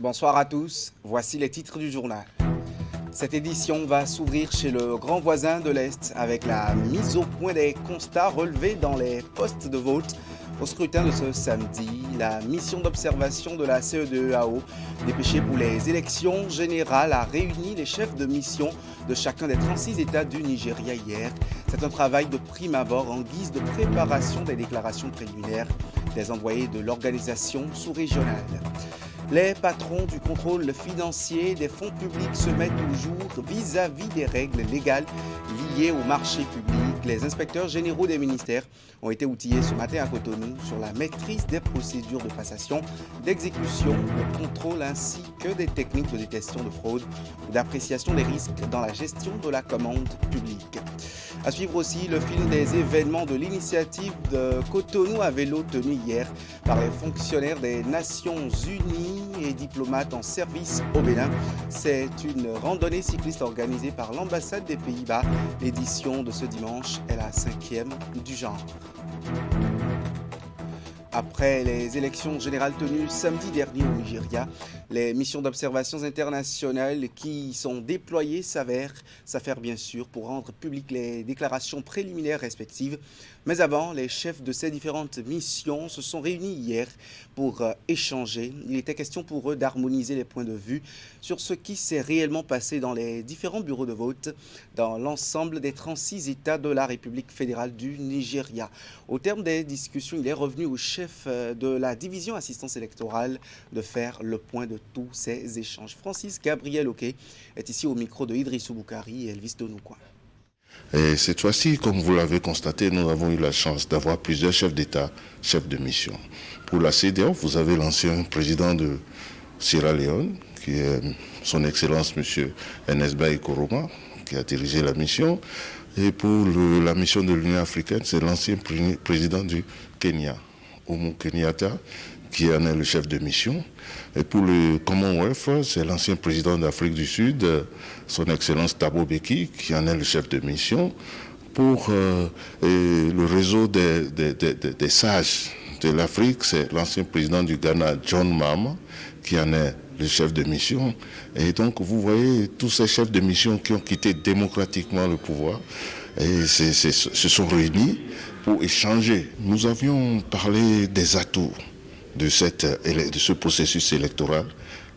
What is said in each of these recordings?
Bonsoir à tous, voici les titres du journal. Cette édition va s'ouvrir chez le grand voisin de l'Est avec la mise au point des constats relevés dans les postes de vote au scrutin de ce samedi. La mission d'observation de la CEDEAO, dépêchée pour les élections générales, a réuni les chefs de mission de chacun des 36 États du Nigeria hier. C'est un travail de prime abord en guise de préparation des déclarations préliminaires des envoyés de l'organisation sous-régionale. Les patrons du contrôle financier des fonds publics se mettent au jour vis-à-vis des règles légales liées au marché public. Les inspecteurs généraux des ministères ont été outillés ce matin à Cotonou sur la maîtrise des procédures de passation, d'exécution, de contrôle ainsi que des techniques de détection de fraude ou d'appréciation des risques dans la gestion de la commande publique. À suivre aussi le fil des événements de l'initiative de Cotonou à vélo tenue hier par les fonctionnaires des Nations Unies et diplomates en service au Bénin. C'est une randonnée cycliste organisée par l'ambassade des Pays-Bas. L'édition de ce dimanche est la 5e du genre. Après les élections générales tenues samedi dernier au Nigeria, les missions d'observation internationales qui sont déployées s'affairent bien sûr pour rendre publiques les déclarations préliminaires respectives. Mais avant, les chefs de ces différentes missions se sont réunis hier pour échanger. Il était question pour eux d'harmoniser les points de vue sur ce qui s'est réellement passé dans les différents bureaux de vote dans l'ensemble des 36 États de la République fédérale du Nigeria. Au terme des discussions, il est revenu au chef de la division assistance électorale de faire le point de tous ces échanges. Francis Gabriel Oké est ici au micro de Idrissou Boukari et Elvis Donoukoua. Et cette fois-ci, comme vous l'avez constaté, nous avons eu la chance d'avoir plusieurs chefs d'État, chefs de mission. Pour la CEDEAO, vous avez l'ancien président de Sierra Leone, qui est son Excellence M. Enesba Ikoroma, qui a dirigé la mission. Et pour la mission de l'Union africaine, c'est l'ancien président du Kenya, Uhuru Kenyatta, qui en est le chef de mission. Et pour le Commonwealth, c'est l'ancien président d'Afrique du Sud, son Excellence Thabo Mbeki, qui en est le chef de mission. Pour le réseau des sages de l'Afrique, c'est l'ancien président du Ghana, John Mahama, qui en est le chef de mission. Et donc, vous voyez tous ces chefs de mission qui ont quitté démocratiquement le pouvoir et se sont réunis pour échanger. Nous avions parlé des atouts de ce processus électoral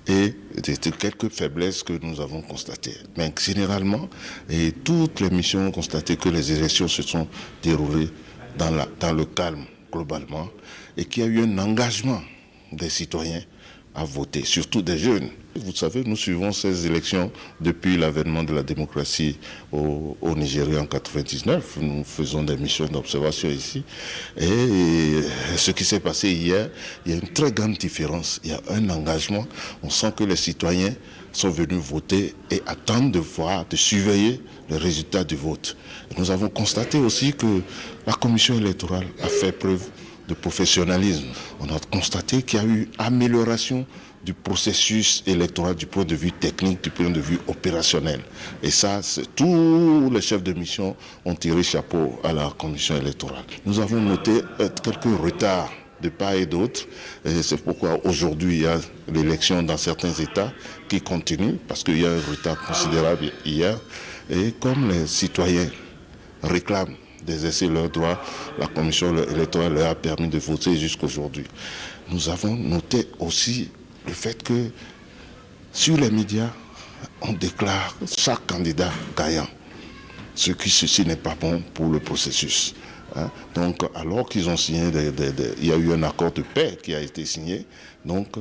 et de quelques faiblesses que nous avons constatées. Mais généralement, et toutes les missions ont constaté que les élections se sont déroulées dans le calme globalement et qu'il y a eu un engagement des citoyens à voter, surtout des jeunes. Vous savez, nous suivons ces élections depuis l'avènement de la démocratie au Nigeria en 1999. Nous faisons des missions d'observation ici. Et ce qui s'est passé hier, il y a une très grande différence. Il y a un engagement. On sent que les citoyens sont venus voter et attendent de voir, de surveiller les résultats du vote. Et nous avons constaté aussi que la commission électorale a fait preuve de professionnalisme. On a constaté qu'il y a eu amélioration du processus électoral du point de vue technique, du point de vue opérationnel. Et ça, tous les chefs de mission ont tiré chapeau à la commission électorale. Nous avons noté quelques retards de part et d'autre. Et c'est pourquoi aujourd'hui, il y a l'élection dans certains États qui continue, parce qu'il y a un retard considérable hier. Et comme les citoyens réclament d'exercer leurs droits, la commission électorale leur a permis de voter jusqu'aujourd'hui. Nous avons noté aussi le fait que sur les médias, on déclare chaque candidat gagnant, ceci n'est pas bon pour le processus. Donc, alors qu'ils ont signé, il y a eu un accord de paix qui a été signé. Donc,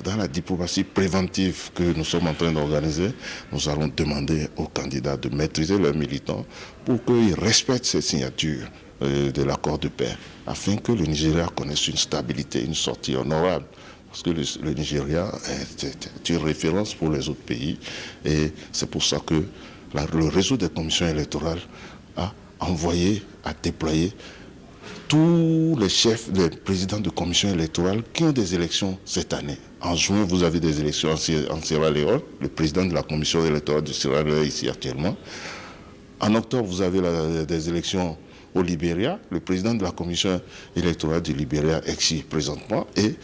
dans la diplomatie préventive que nous sommes en train d'organiser, nous allons demander aux candidats de maîtriser leurs militants pour qu'ils respectent ces signatures de l'accord de paix, afin que le Nigeria connaisse une stabilité, une sortie honorable. Parce que le Nigeria est une référence pour les autres pays. Et c'est pour ça que le réseau des commissions électorales a envoyé, a déployé tous les chefs, les présidents de commissions électorales qui ont des élections cette année. En juin, vous avez des élections en Sierra Leone. Le président de la commission électorale de Sierra Leone est ici actuellement. En octobre, vous avez des élections au Libéria. Le président de la commission électorale du Libéria est ici présentement. Et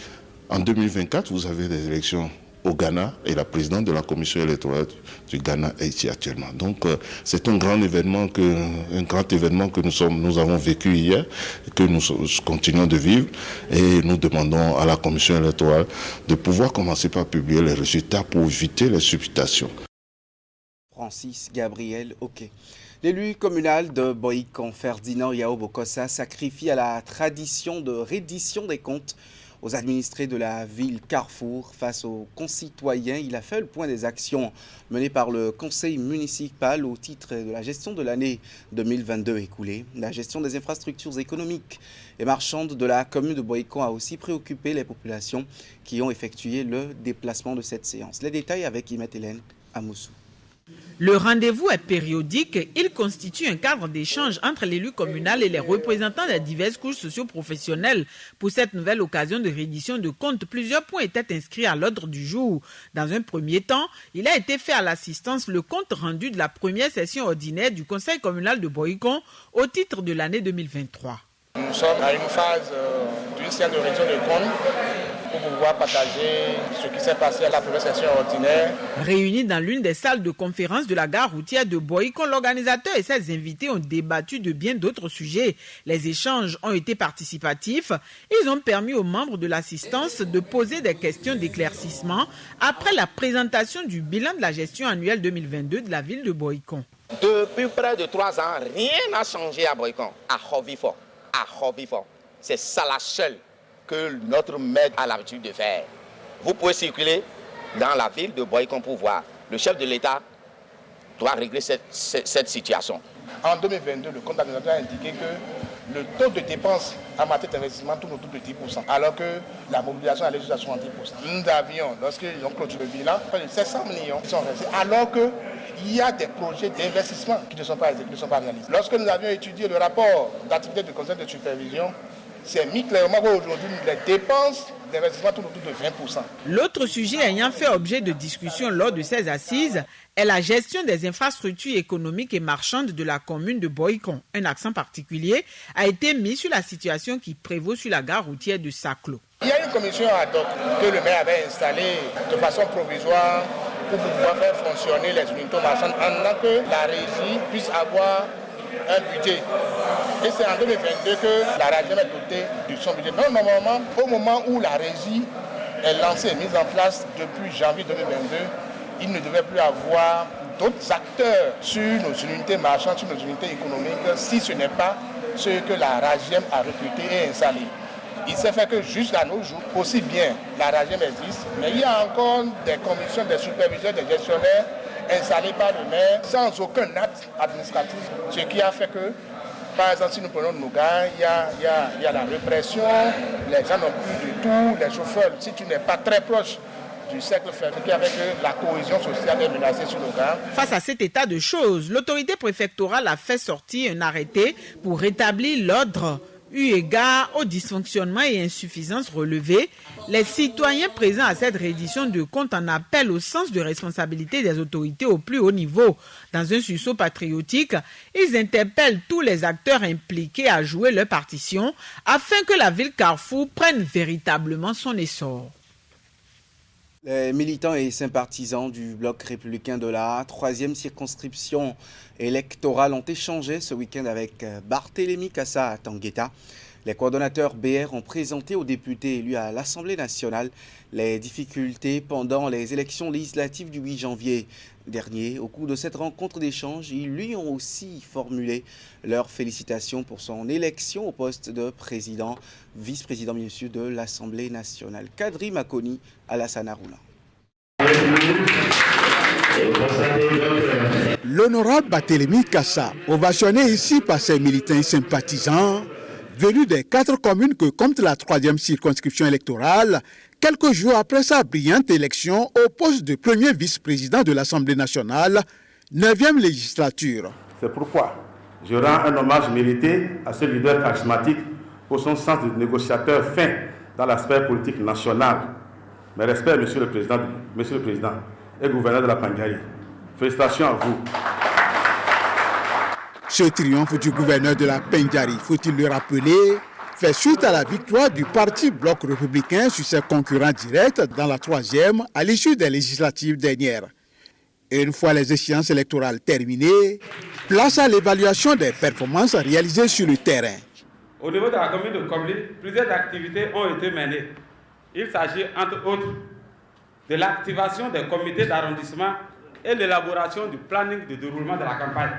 en 2024, vous avez des élections au Ghana et la présidente de la commission électorale du Ghana est ici actuellement. Donc c'est un grand événement que nous avons vécu hier et que nous continuons de vivre, et nous demandons à la commission électorale de pouvoir commencer par publier les résultats pour éviter les supputations. Francis Gabriel Oké. L'élu communal de Boïcon, Ferdinand Yao Bokossa, sacrifie à la tradition de reddition des comptes aux administrés de la ville Carrefour. Face aux concitoyens, il a fait le point des actions menées par le conseil municipal au titre de la gestion de l'année 2022 écoulée. La gestion des infrastructures économiques et marchandes de la commune de Boïcon a aussi préoccupé les populations qui ont effectué le déplacement de cette séance. Les détails avec Imet Hélène Amoussou. Le rendez-vous est périodique. Il constitue un cadre d'échange entre l'élu communal et les représentants des diverses couches socio-professionnelles. Pour cette nouvelle occasion de reddition de comptes, plusieurs points étaient inscrits à l'ordre du jour. Dans un premier temps, il a été fait à l'assistance le compte rendu de la première session ordinaire du conseil communal de Boïcon au titre de l'année 2023. Nous sommes à une phase d'une séance de reddition de comptes pour pouvoir partager ce qui s'est passé à la première session ordinaire. Réunis dans l'une des salles de conférence de la gare routière de Boïcon, l'organisateur et ses invités ont débattu de bien d'autres sujets. Les échanges ont été participatifs. Ils ont permis aux membres de l'assistance de poser des questions d'éclaircissement après la présentation du bilan de la gestion annuelle 2022 de la ville de Boïcon. Depuis près de 3 ans, rien n'a changé à Boïcon, à Hovifort. C'est ça la seule que notre maître a l'habitude de faire. Vous pouvez circuler dans la ville de Boïcon pour voir. Le chef de l'État doit régler cette situation. En 2022, le compte administrateur a indiqué que le taux de dépenses en matière d'investissement tourne autour de 10%, alors que la mobilisation allait jusqu'à 70%. Nous avions, lorsqu'ils ont clôturé le bilan, près de 700 millions qui sont restés, alors qu'il y a des projets d'investissement qui ne sont pas réalisés. Lorsque nous avions étudié le rapport d'activité du conseil de supervision, c'est mis clairement qu'aujourd'hui, les dépenses d'investissement tournent autour de 20%. L'autre sujet ayant fait objet de discussion lors de ces assises est la gestion des infrastructures économiques et marchandes de la commune de Boïcon. Un accent particulier a été mis sur la situation qui prévaut sur la gare routière de Saclo. Il y a une commission ad hoc que le maire avait installée de façon provisoire pour pouvoir faire fonctionner les unités marchandes en attendant que la régie puisse avoir un budget. Et c'est en 2022 que la régie est dotée de son budget. Donc normalement, au moment où la régie est lancée et mise en place depuis janvier 2022, il ne devait plus avoir d'autres acteurs sur nos unités marchandes, sur nos unités économiques, si ce n'est pas ce que la RAGEM a recruté et installé. Il s'est fait que jusqu'à nos jours, aussi bien la RAGEM existe, mais il y a encore des commissions, des superviseurs, des gestionnaires installés par le maire sans aucun acte administratif. Ce qui a fait que, par exemple, si nous prenons nos gares, il y a la répression, les gens n'ont plus du tout, les chauffeurs, si tu n'es pas très proche du cercle fermé, qui avec la cohésion sociale est menacée sur nos gares. Face à cet état de choses, l'autorité préfectorale a fait sortir un arrêté pour rétablir l'ordre. Eu égard aux dysfonctionnements et insuffisances relevés, les citoyens présents à cette reddition de comptes en appellent au sens de responsabilité des autorités au plus haut niveau. Dans un sursaut patriotique, ils interpellent tous les acteurs impliqués à jouer leur partition afin que la ville Carrefour prenne véritablement son essor. Les militants et sympathisants du bloc républicain de la 3e circonscription électorale ont échangé ce week-end avec Barthélémy Kassa Tangueta. Les coordonnateurs BR ont présenté aux députés élus à l'Assemblée nationale les difficultés pendant les élections législatives du 8 janvier dernier. Au cours de cette rencontre d'échange, ils lui ont aussi formulé leurs félicitations pour son élection au poste de président, vice-président bien sûr de l'Assemblée nationale. Kadri Makoni, Alassane Aroula. L'honorable Barthélémy Kassa, ovationné ici par ses militants et sympathisants, venus des 4 communes que compte la 3e circonscription électorale, quelques jours après sa brillante élection au poste de premier vice-président de l'Assemblée nationale, 9e législature. C'est pourquoi je rends un hommage mérité à ce leader charismatique pour son sens de négociateur fin dans l'aspect politique national. Mes respects, Monsieur le Président et gouverneur de la Pandjari. Félicitations à vous. Ce triomphe du gouverneur de la Pandjari, faut-il le rappeler, fait suite à la victoire du parti Bloc républicain sur ses concurrents directs dans la 3e à l'issue des législatives dernières. Et une fois les échéances électorales terminées, place à l'évaluation des performances réalisées sur le terrain. Au niveau de la commune de Kobli, plusieurs activités ont été menées. Il s'agit entre autres de l'activation des comités d'arrondissement et l'élaboration du planning de déroulement de la campagne.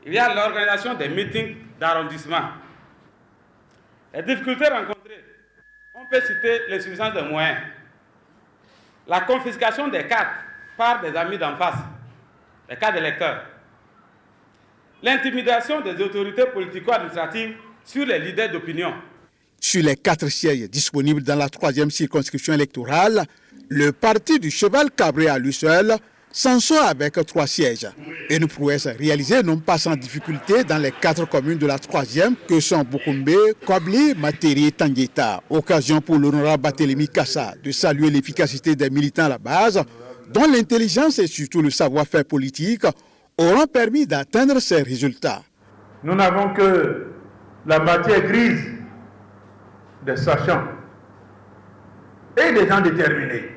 Il y a l'organisation des meetings d'arrondissement. Les difficultés rencontrées, on peut citer l'insuffisance des moyens, la confiscation des cartes par des amis d'en face, les cartes d'électeurs, l'intimidation des autorités politico-administratives sur les leaders d'opinion. Sur les 4 sièges disponibles dans la 3e circonscription électorale, le parti du cheval cabré à lui seul s'en sort avec 3 sièges. Une prouesse réalisée non pas sans difficulté dans les 4 communes de la 3e que sont Boukoumbe, Kobli, Materi et Tangueta. Occasion pour l'honorable Barthélémy Kassa de saluer l'efficacité des militants à la base, dont l'intelligence et surtout le savoir-faire politique auront permis d'atteindre ces résultats. Nous n'avons que la matière grise des sachants et des gens déterminés,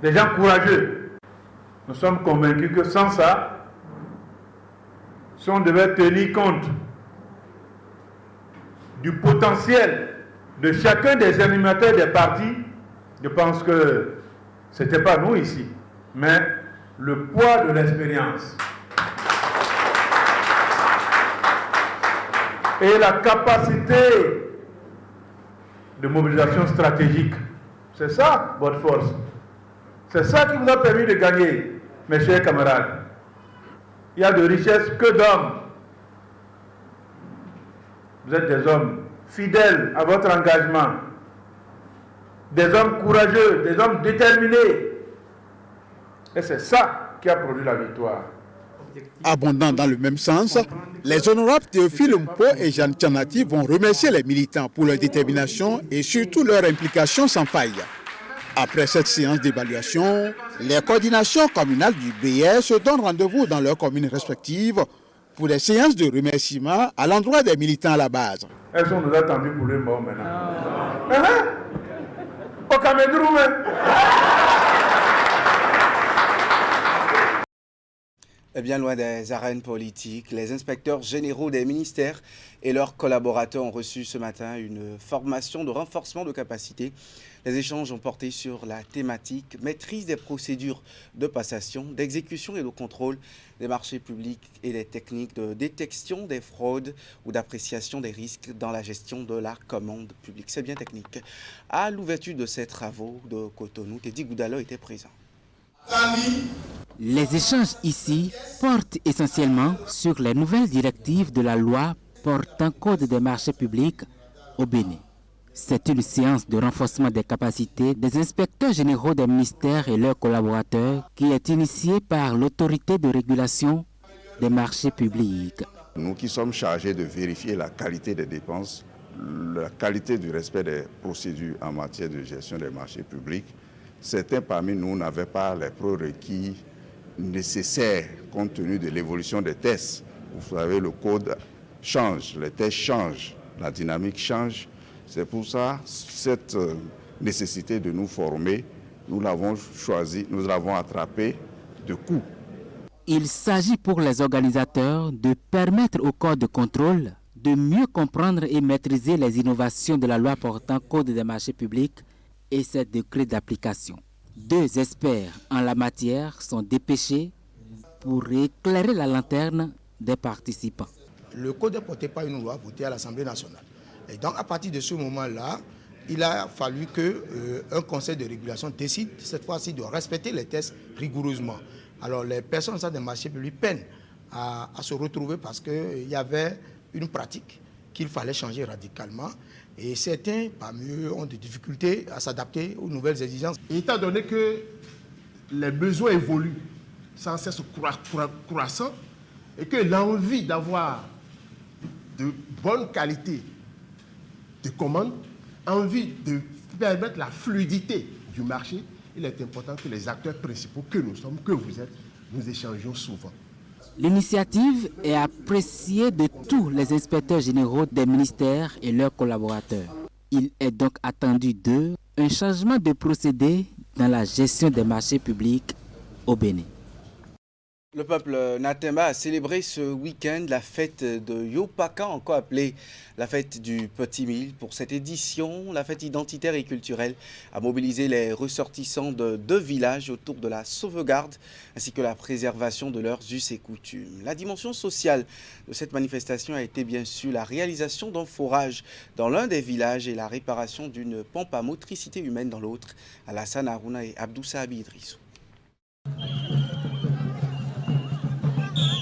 des gens courageux. Nous sommes convaincus que sans ça, si on devait tenir compte du potentiel de chacun des animateurs des partis, je pense que ce n'était pas nous ici, mais le poids de l'expérience et la capacité de mobilisation stratégique. C'est ça votre force. C'est ça qui vous a permis de gagner, mes chers camarades. Il y a de richesse que d'hommes. Vous êtes des hommes fidèles à votre engagement, des hommes courageux, des hommes déterminés. Et c'est ça qui a produit la victoire. Abondant dans le même sens, les honorables Théophile Mpo et Jeanne Tchanati vont remercier les militants pour leur détermination et surtout leur implication sans faille. Après cette séance d'évaluation, les coordinations communales du BS se donnent rendez-vous dans leurs communes respectives pour des séances de remerciements à l'endroit des militants à la base. Elles sont nous attendues pour les morts maintenant. Au Cameroun, Et bien loin des arènes politiques, les inspecteurs généraux des ministères et leurs collaborateurs ont reçu ce matin une formation de renforcement de capacité. Les échanges ont porté sur la thématique maîtrise des procédures de passation, d'exécution et de contrôle des marchés publics et des techniques de détection des fraudes ou d'appréciation des risques dans la gestion de la commande publique. C'est bien technique. À l'ouverture de ces travaux de Cotonou, Teddy Goudalo était présent. Les échanges ici portent essentiellement sur les nouvelles directives de la loi portant code des marchés publics au Bénin. C'est une séance de renforcement des capacités des inspecteurs généraux des ministères et leurs collaborateurs qui est initiée par l'autorité de régulation des marchés publics. Nous qui sommes chargés de vérifier la qualité des dépenses, la qualité du respect des procédures en matière de gestion des marchés publics, certains parmi nous n'avaient pas les prérequis nécessaires compte tenu de l'évolution des tests. Vous savez, le code change, les tests changent, la dynamique change. C'est pour ça, cette nécessité de nous former, nous l'avons choisi, nous l'avons attrapé de coup. Il s'agit pour les organisateurs de permettre au corps de contrôle de mieux comprendre et maîtriser les innovations de la loi portant code des marchés publics et ses décrets d'application. 2 experts en la matière sont dépêchés pour éclairer la lanterne des participants. Le code est porté par une loi votée à l'Assemblée nationale. Et donc à partir de ce moment-là, il a fallu qu'un conseil de régulation décide cette fois-ci de respecter les tests rigoureusement. Alors les personnes en des marchés publics peinent à se retrouver parce qu'il y avait une pratique qu'il fallait changer radicalement. Et certains, parmi eux, ont des difficultés à s'adapter aux nouvelles exigences. Étant donné que les besoins évoluent sans cesse croissant et que l'envie d'avoir de bonne qualité de commandes, envie de permettre la fluidité du marché, il est important que les acteurs principaux que nous sommes, que vous êtes, nous échangions souvent. L'initiative est appréciée de tous les inspecteurs généraux des ministères et leurs collaborateurs. Il est donc attendu d'eux un changement de procédé dans la gestion des marchés publics au Bénin. Le peuple Natemba a célébré ce week-end la fête de Yopaka, encore appelée la fête du Petit Mille. Pour cette édition, la fête identitaire et culturelle a mobilisé les ressortissants de 2 villages autour de la sauvegarde ainsi que la préservation de leurs us et coutumes. La dimension sociale de cette manifestation a été bien sûr la réalisation d'un forage dans l'un des villages et la réparation d'une pompe à motricité humaine dans l'autre. Alassane Harouna et Abdou Sahabi Idrissou.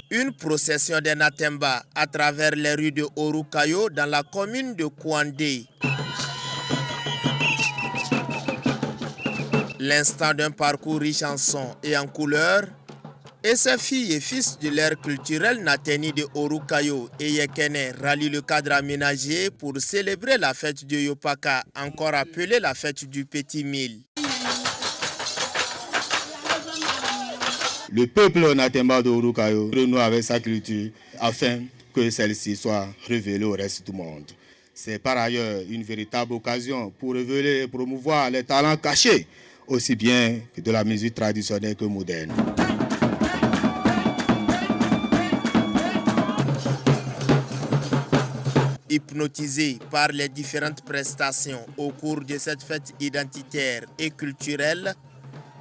Une procession des Natemba à travers les rues de Orukayo dans la commune de Kouandé. L'instant d'un parcours riche en sons et en couleurs, et ses filles et fils de l'ère culturelle Nateni de Orukayo et Yekene rallient le cadre aménagé pour célébrer la fête de Yopaka, encore appelée la fête du Petit Mille. Le peuple Natemba de Orukayo renoue avec sa culture afin que celle-ci soit révélée au reste du monde. C'est par ailleurs une véritable occasion pour révéler et promouvoir les talents cachés, aussi bien que de la musique traditionnelle que moderne. Hypnotisé par les différentes prestations au cours de cette fête identitaire et culturelle,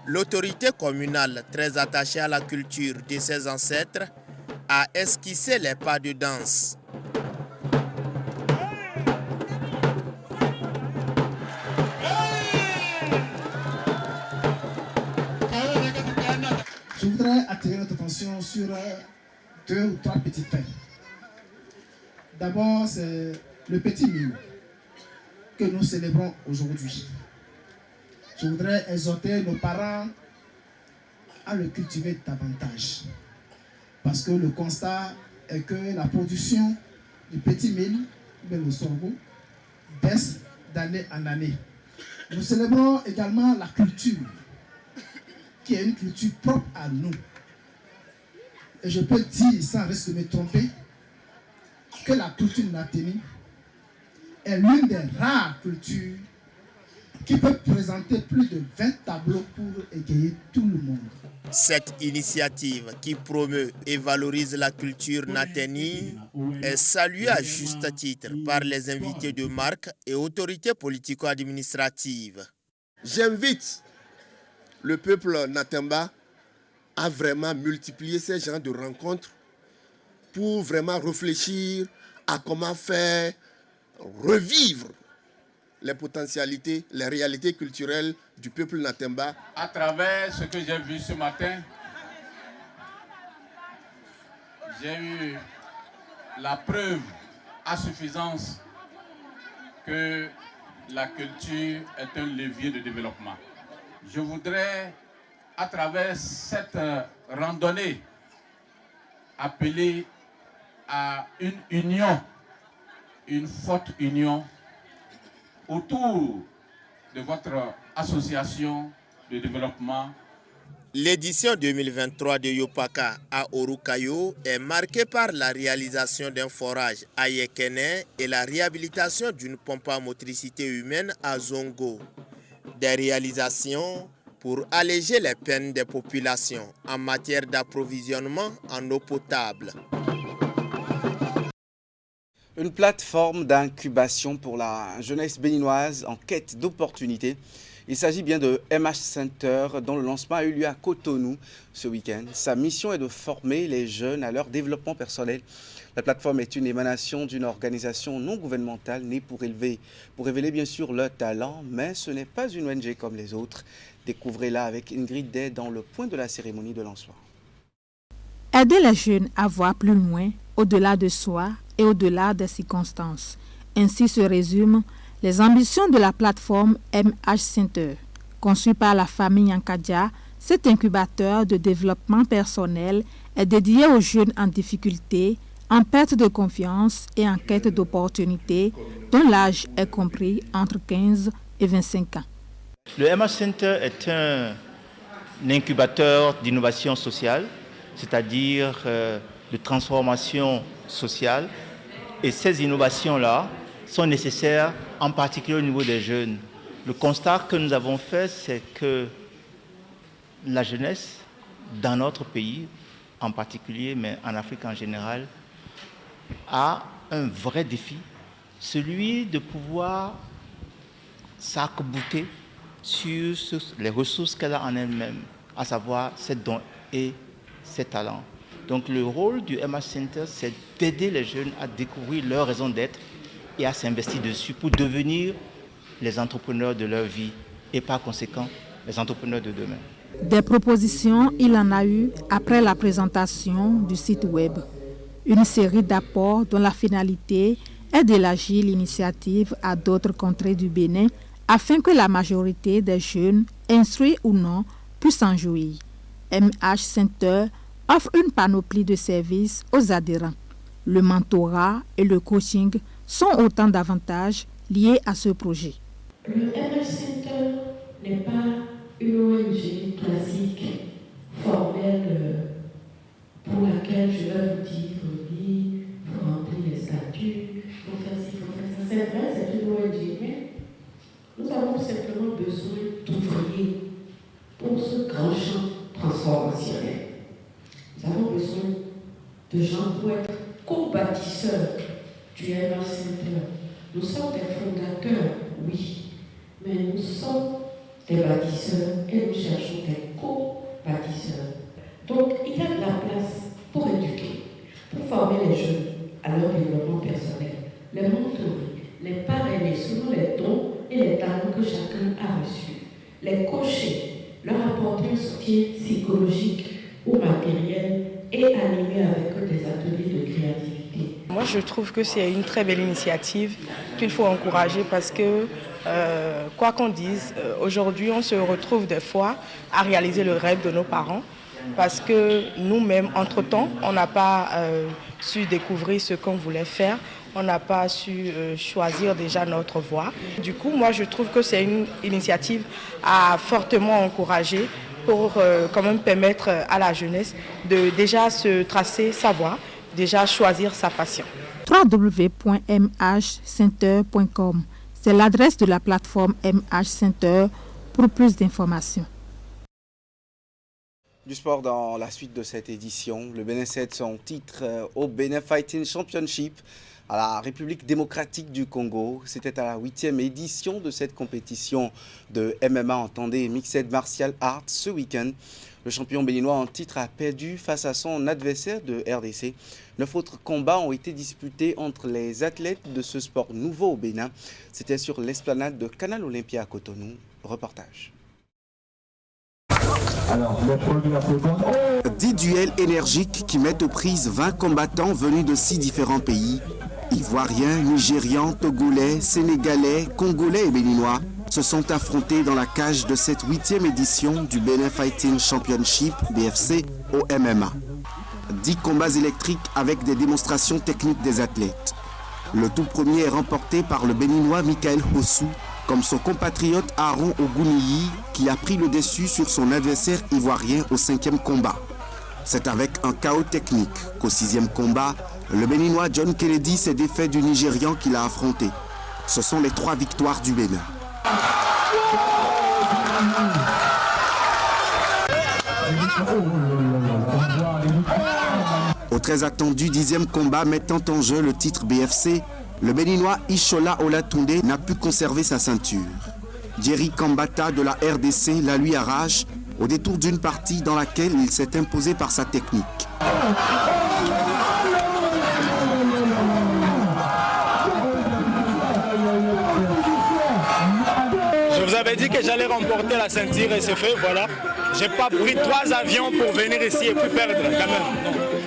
l'autorité communale, très attachée à la culture de ses ancêtres, a esquissé les pas de danse. Je voudrais attirer notre attention sur 2 ou 3 petits faits. D'abord, c'est le Petit Mille que nous célébrons aujourd'hui. Je voudrais exhorter nos parents à le cultiver davantage. Parce que le constat est que la production du Petit Mille, le sorgho, baisse d'année en année. Nous célébrons également la culture, qui est une culture propre à nous. Et je peux dire, sans risque de me tromper, que la culture Nateni est l'une des rares cultures qui peut présenter plus de 20 tableaux pour égayer tout le monde. Cette initiative qui promeut et valorise la culture Nateni est saluée à juste titre par les invités de marque et autorités politico-administratives. J'invite le peuple Natemba à vraiment multiplier ces genres de rencontres pour vraiment réfléchir à comment faire revivre les potentialités, les réalités culturelles du peuple Natemba. À travers ce que j'ai vu ce matin, j'ai eu la preuve à suffisance que la culture est un levier de développement. Je voudrais, à travers cette randonnée, appeler à une union, une forte union autour de votre association de développement. L'édition 2023 de Yopaka à Orukayo est marquée par la réalisation d'un forage à Yekene et la réhabilitation d'une pompe à motricité humaine à Zongo. Des réalisations pour alléger les peines des populations en matière d'approvisionnement en eau potable. Une plateforme d'incubation pour la jeunesse béninoise en quête d'opportunités. Il s'agit bien de MH Center dont le lancement a eu lieu à Cotonou ce week-end. Sa mission est de former les jeunes à leur développement personnel. La plateforme est une émanation d'une organisation non gouvernementale née pour révéler bien sûr leur talent, mais ce n'est pas une ONG comme les autres. Découvrez-la avec Ingrid Day dans le point de la cérémonie de lancement. Aider les jeunes à voir plus loin, au-delà de soi et au-delà des circonstances. Ainsi se résument les ambitions de la plateforme MH Center. Conçue par la famille Nkadia, cet incubateur de développement personnel est dédié aux jeunes en difficulté, en perte de confiance et en quête d'opportunités, dont l'âge est compris entre 15 et 25 ans. Le MH Center est un incubateur d'innovation sociale c'est-à-dire de transformation sociale. Et ces innovations-là sont nécessaires, en particulier au niveau des jeunes. Le constat que nous avons fait, c'est que la jeunesse, dans notre pays en particulier, mais en Afrique en général, a un vrai défi, celui de pouvoir s'arc-bouter sur les ressources qu'elle a en elle-même, à savoir ses dons et ses talents. Donc le rôle du MH Center, c'est d'aider les jeunes à découvrir leur raison d'être et à s'investir dessus pour devenir les entrepreneurs de leur vie et par conséquent les entrepreneurs de demain. Des propositions, il en a eu après la présentation du site web. Une série d'apports dont la finalité est d'élargir l'initiative à d'autres contrées du Bénin afin que la majorité des jeunes, instruits ou non, puissent en jouir. MH Center offre une panoplie de services aux adhérents. Le mentorat et le coaching sont autant d'avantages liés à ce projet. Le MH Center n'est pas une ONG classique, formelle, pour laquelle je vais vous dire, oui, il faut remplir les statuts, il faut faire ci, il faut faire ça. C'est vrai, c'est une ONG, mais nous avons simplement besoin d'ouvriers pour ce grand champ transformationnel. Nous avons besoin de gens pour être co-bâtisseurs du MH Center. Nous sommes des fondateurs, oui, mais nous sommes des bâtisseurs et nous cherchons des co-bâtisseurs. Donc, il y a de la place pour éduquer, pour former les jeunes à leur développement personnel, les mentorer, les parrainer selon les dons et les talents que chacun a reçus, les coacher, leur apporter un soutien psychologique ou matériel et animer avec eux des ateliers de créativité. Moi, je trouve que c'est une très belle initiative qu'il faut encourager parce que, quoi qu'on dise, aujourd'hui, on se retrouve des fois à réaliser le rêve de nos parents parce que nous-mêmes, entre-temps, on n'a pas su découvrir ce qu'on voulait faire. On n'a pas su choisir déjà notre voie. Du coup, moi, je trouve que c'est une initiative à fortement encourager pour quand même permettre à la jeunesse de déjà se tracer sa voie, déjà choisir sa passion. www.mhcenter.com, c'est l'adresse de la plateforme MH Center pour plus d'informations. Du sport dans la suite de cette édition, le Bénin cède son titre au Bénin Fighting Championship à la République démocratique du Congo. C'était à la 8e édition de cette compétition de MMA entendez Mixed Martial Arts ce week-end. Le champion béninois en titre a perdu face à son adversaire de RDC. 9 autres combats ont été disputés entre les athlètes de ce sport nouveau au Bénin. C'était sur l'esplanade de Canal Olympia à Cotonou. Reportage. 10 duels énergiques qui mettent aux prises 20 combattants venus de 6 différents pays. Ivoiriens, Nigérians, Togolais, Sénégalais, Congolais et Béninois se sont affrontés dans la cage de cette 8e édition du Bénin Fighting Championship, BFC, au MMA. 10 combats électriques avec des démonstrations techniques des athlètes. Le tout premier est remporté par le Béninois Michael Hossou, comme son compatriote Aaron Ogouniyi, qui a pris le dessus sur son adversaire ivoirien au 5e combat. C'est avec un chaos technique qu'au 6e combat, le Béninois John Kennedy s'est défait du Nigérian qu'il a affronté. Ce sont les 3 victoires du Bénin. Au très attendu 10e combat mettant en jeu le titre BFC, le Béninois Ishola Olatunde n'a pu conserver sa ceinture. Jerry Kambata de la RDC la lui arrache au détour d'une partie dans laquelle il s'est imposé par sa technique. Je vous avais dit que j'allais remporter la ceinture et c'est fait, voilà. J'ai pas pris 3 avions pour venir ici et puis perdre quand même. Non.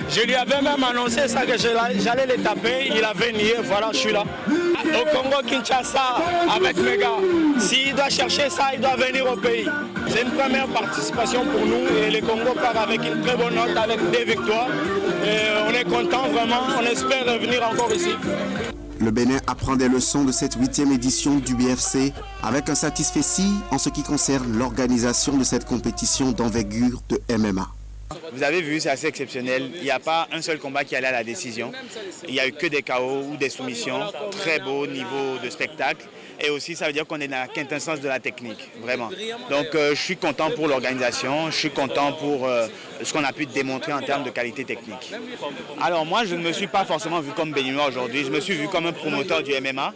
Je lui avais même annoncé ça que j'allais les taper, il avait nié, voilà, je suis là. Au Congo-Kinshasa, avec mes gars, s'il doit chercher ça, il doit venir au pays. C'est une première participation pour nous et le Congo part avec une très bonne note, avec 2 victoires. Et on est content vraiment, on espère revenir encore ici. Le Bénin apprend des leçons de cette 8e édition du BFC avec un satisfecit en ce qui concerne l'organisation de cette compétition d'envergure de MMA. Vous avez vu, c'est assez exceptionnel. Il n'y a pas un seul combat qui allait à la décision. Il n'y a eu que des KO ou des soumissions. Très beau niveau de spectacle. Et aussi, ça veut dire qu'on est dans la quintessence de la technique, vraiment. Donc, je suis content pour l'organisation. Je suis content pour ce qu'on a pu démontrer en termes de qualité technique. Alors, moi, je ne me suis pas forcément vu comme béninois aujourd'hui. Je me suis vu comme un promoteur du MMA.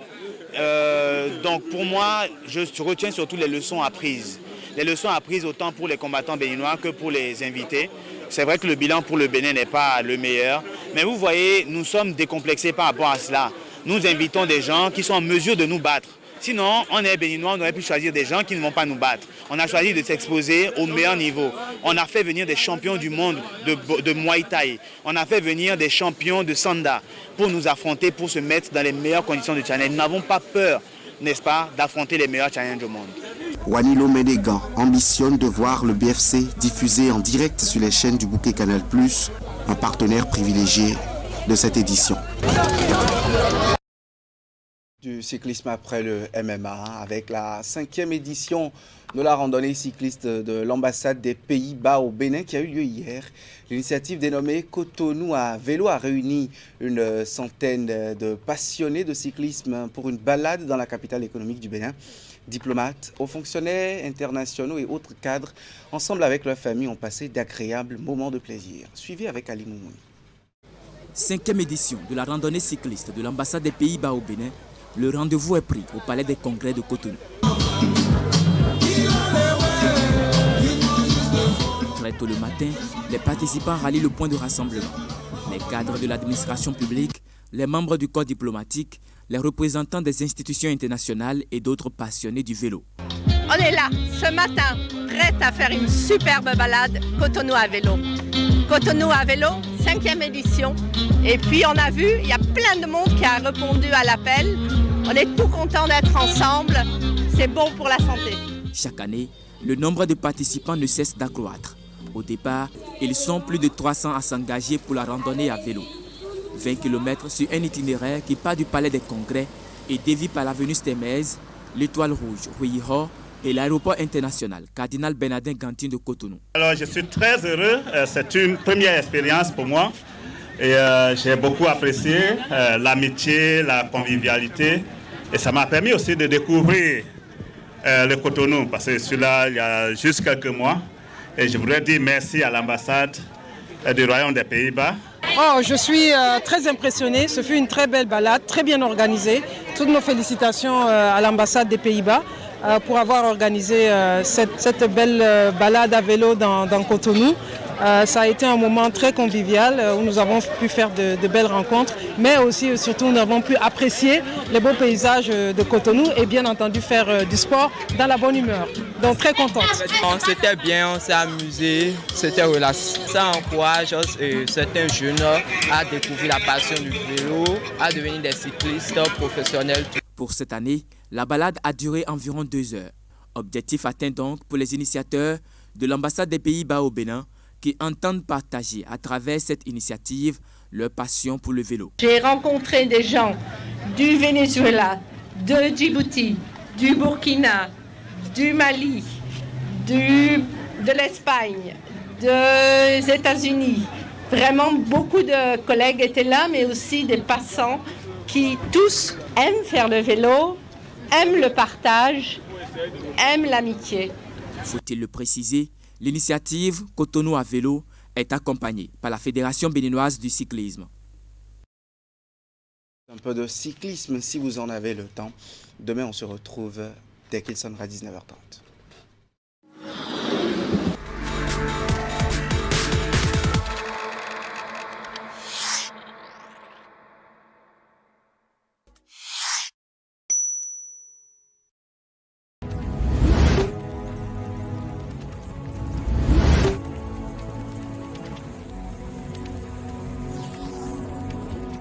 Donc, pour moi, je retiens surtout les leçons apprises. Les leçons apprises autant pour les combattants béninois que pour les invités. C'est vrai que le bilan pour le Bénin n'est pas le meilleur, mais vous voyez, nous sommes décomplexés par rapport à cela. Nous invitons des gens qui sont en mesure de nous battre. Sinon, on est béninois, on aurait pu choisir des gens qui ne vont pas nous battre. On a choisi de s'exposer au meilleur niveau. On a fait venir des champions du monde de Muay Thai. On a fait venir des champions de Sanda pour nous affronter, pour se mettre dans les meilleures conditions de challenge. Nous n'avons pas peur, n'est-ce pas, d'affronter les meilleurs challenges au monde. Wanilo Ménégan ambitionne de voir le BFC diffusé en direct sur les chaînes du Bouquet Canal+, un partenaire privilégié de cette édition. Du cyclisme après le MMA avec la 5e édition de la randonnée cycliste de l'ambassade des Pays-Bas au Bénin qui a eu lieu hier. L'initiative dénommée Cotonou à vélo a réuni une centaine de passionnés de cyclisme pour une balade dans la capitale économique du Bénin. Diplomates, hauts fonctionnaires internationaux et autres cadres, ensemble avec leurs familles, ont passé d'agréables moments de plaisir. Suivi avec Ali Moumouni. 5e édition de la randonnée cycliste de l'ambassade des Pays-Bas au Bénin. Le rendez-vous est pris au palais des congrès de Cotonou. Très tôt le matin, les participants rallient le point de rassemblement. Les cadres de l'administration publique, les membres du corps diplomatique, les représentants des institutions internationales et d'autres passionnés du vélo. On est là, ce matin, prêts à faire une superbe balade Cotonou à vélo. Cotonou à vélo, 5e édition. Et puis on a vu, il y a plein de monde qui a répondu à l'appel. On est tout contents d'être ensemble, c'est bon pour la santé. Chaque année, le nombre de participants ne cesse d'accroître. Au départ, ils sont plus de 300 à s'engager pour la randonnée à vélo. 20 km sur un itinéraire qui part du palais des congrès et dévie par l'avenue Stémez, l'Étoile Rouge, Ruiho et l'aéroport international Cardinal Bernardin Gantin de Cotonou. Alors je suis très heureux, c'est une première expérience pour moi et j'ai beaucoup apprécié l'amitié, la convivialité et ça m'a permis aussi de découvrir le Cotonou parce que je suis là il y a juste quelques mois et je voudrais dire merci à l'ambassade du Royaume des Pays-Bas. Oh, je suis très impressionnée, ce fut une très belle balade, très bien organisée. Toutes nos félicitations à l'ambassade des Pays-Bas pour avoir organisé cette belle balade à vélo dans Cotonou. Ça a été un moment très convivial où nous avons pu faire de belles rencontres, mais aussi surtout nous avons pu apprécier les beaux paysages de Cotonou et bien entendu faire du sport dans la bonne humeur. Donc très contente. C'était bien, on s'est amusé, c'était relax. Ça encourage certains jeunes à découvrir la passion du vélo, à devenir des cyclistes professionnels. Pour cette année, la balade a duré environ 2 heures. Objectif atteint donc pour les initiateurs de l'ambassade des Pays-Bas au Bénin qui entendent partager à travers cette initiative leur passion pour le vélo. J'ai rencontré des gens du Venezuela, de Djibouti, du Burkina, du Mali, de l'Espagne, des États-Unis. Vraiment, beaucoup de collègues étaient là, mais aussi des passants qui tous aiment faire le vélo, aiment le partage, aiment l'amitié. Faut-il le préciser, l'initiative Cotonou à vélo est accompagnée par la Fédération béninoise du cyclisme. Un peu de cyclisme si vous en avez le temps. Demain, on se retrouve dès qu'il sonnera 19h30.